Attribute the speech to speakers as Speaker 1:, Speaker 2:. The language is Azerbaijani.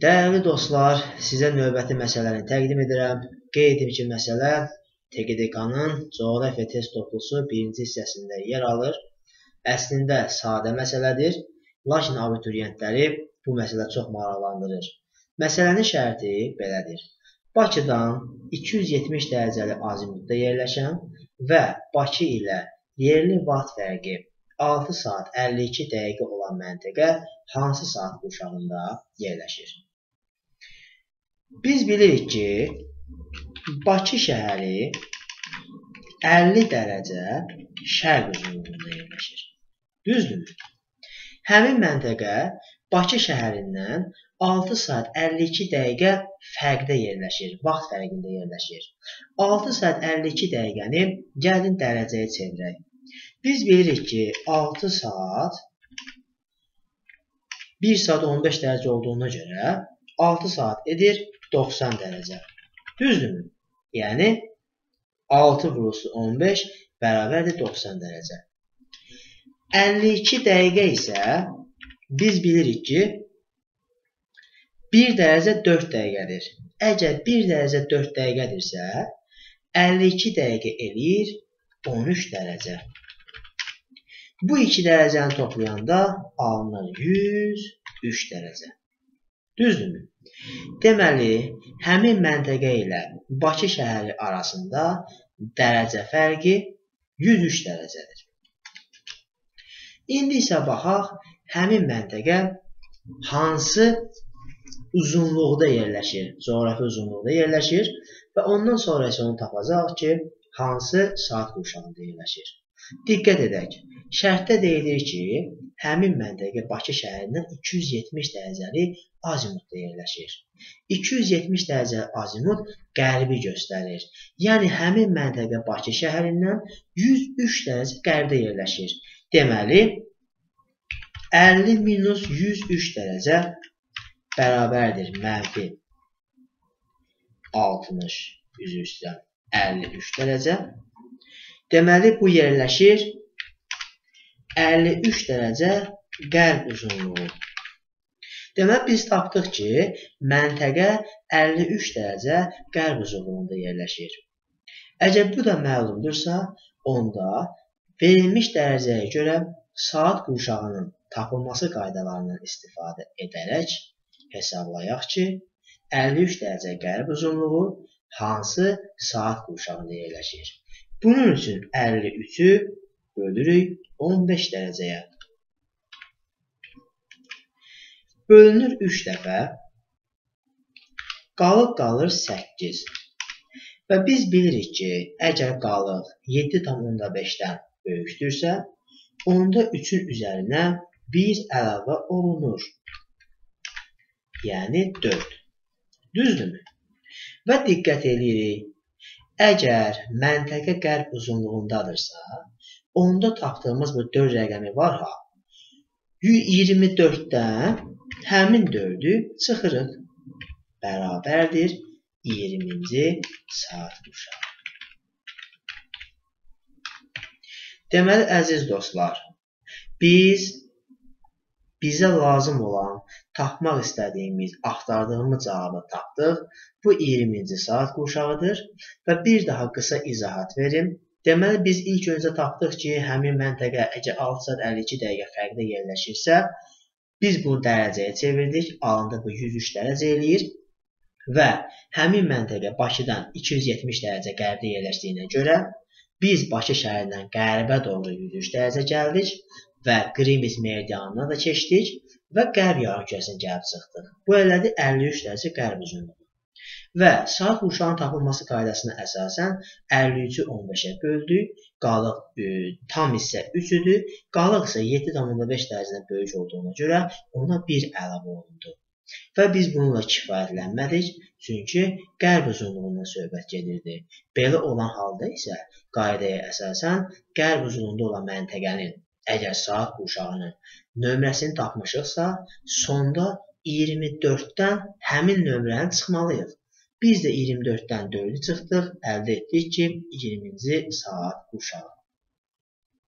Speaker 1: Dəyərli dostlar, sizə növbəti məsələni təqdim edirəm. Qeyd edim ki, məsələ TQDK-nın coğrafiya test toplusu 1-ci hissəsində yer alır. Əslində sadə məsələdir, lakin abituriyentləri bu məsələ çox maraqlandırır. Məsələnin şərti belədir. Bakıdan 270 dərəcəli azimutda yerləşən və Bakı ilə yerli vaxt fərqi 6 saat 52 dəqiqə olan məntəqə hansı saat qurşağında yerləşir? Biz bilirik ki, Bakı şəhəri 50 dərəcə şərq uzunluğunda yerləşir. Düzdürmü? Həmin məntəqə Bakı şəhərindən 6 saat 52 dəqiqə fərqdə yerləşir, vaxt fərqində yerləşir. 6 saat 52 dəqiqəni gəlin dərəcəyə çevirək. Biz bilirik ki, 6 saat 1 saat 15 dərəcə olduğuna görə 6 saat edir 90 dərəcə. Düzdürmü? Yəni 6 vurulsun 15 bərabərdir 90 dərəcə. 52 dəqiqə isə biz bilirik ki, 1 dərəcə 4 dəqiqədir. Əgər 1 dərəcə 4 dəqiqədirsə, 52 dəqiqə eləyir 13 dərəcə. Bu iki dərəcəni toplayanda alınır 103 dərəcə. Düzdürmü? Deməli, həmin məntəqə ilə Bakı şəhəri arasında dərəcə fərqi 103 dərəcədir. İndi isə baxaq, həmin məntəqə hansı uzunluqda yerləşir, coğrafi uzunluqda yerləşir və ondan sonra isə onu tapacaq ki, hansı saat qurşağında yerləşir. Diqqət edək, şərtdə deyilir ki, həmin məntəqə Bakı şəhərindən 270 dərəcəli azimutda yerləşir. 270 dərəcəli azimut qərbi göstərir. Yəni, həmin məntəqə Bakı şəhərindən 103 dərəcə qərbdə yerləşir. Deməli, 50 minus 103 dərəcə bərabərdir mənfi 60, üzr istəyirəm, 53 dərəcə. Deməli, bu yerləşir 53 dərəcə qərb uzunluğu. Deməli, biz tapdıq ki, məntəqə 53 dərəcə qərb uzunluğunda yerləşir. Əgər bu da məlumdursa, onda verilmiş dərəcəyə görə saat qurşağının tapılması qaydalarından istifadə edərək hesablayaq ki, 53 dərəcə qərb uzunluğu hansı saat qurşağında yerləşir. Bunun üçün 53-ü bölürük 15 dərəcəyə. Bölünür 3 dəfə, qalıq qalır 8. Və biz bilirik ki, əgər qalıq 7,5-dən böyükdürsə, onda 3-ün üzərinə 1 əlavə olunur. Yəni 4. Düzdürmü? Və diqqət edirik, əgər məntəqə qərb uzunluğundadırsa, onda tapdığımız bu 4 rəqəmi var ha, 24-dən həmin 4-ü çıxırıq. Bərabərdir 20-ci saat qurşağı. Deməli, əziz dostlar, bizə lazım olan, tapmaq istədiyimiz, axtardığımız cavabı tapdıq. Bu 20-ci saat qurşağıdır və bir daha qısa izahat verim. Deməli, biz ilk öncə tapdıq ki, həmin məntəqə əgər 6 saat 52 dəqiqə fərqdə yerləşirsə, biz bunu dərəcəyə çevirdik, alında bu 103 dərəcə eləyir və həmin məntəqə Bakıdan 270 dərəcə qərbdə yerləşdiyinə görə biz Bakı şəhərindən qərbə doğru 103 dərəcə gəldik və Qriviç meridianına da keçdik və qərb yarımkürəsinə gəlib çıxdıq. Bu elədi 53 dərəcə qərb uzunluğu. Və saat qurşağının tapılması qaydasına əsasən 53-ü 15-ə böldük, qalıq tam hissə 3-üdür, qalıq isə 7,5 dərəcədən böyük olduğuna görə ona 1 əlavə olundu. Və biz bununla kifayətlənmədik, çünki qərb uzunluğundan söhbət gedirdi. Belə olan halda isə qaydaya əsasən qərb uzunluğunda olan məntəqənin əgər saat qurşağının nömrəsini tapmışıqsa, sonda 24-dən həmin nömrəni çıxmalıyıq. Biz də 24-dən 4-ü çıxdıq, əldə etdik ki, 20-ci saat qurşağı.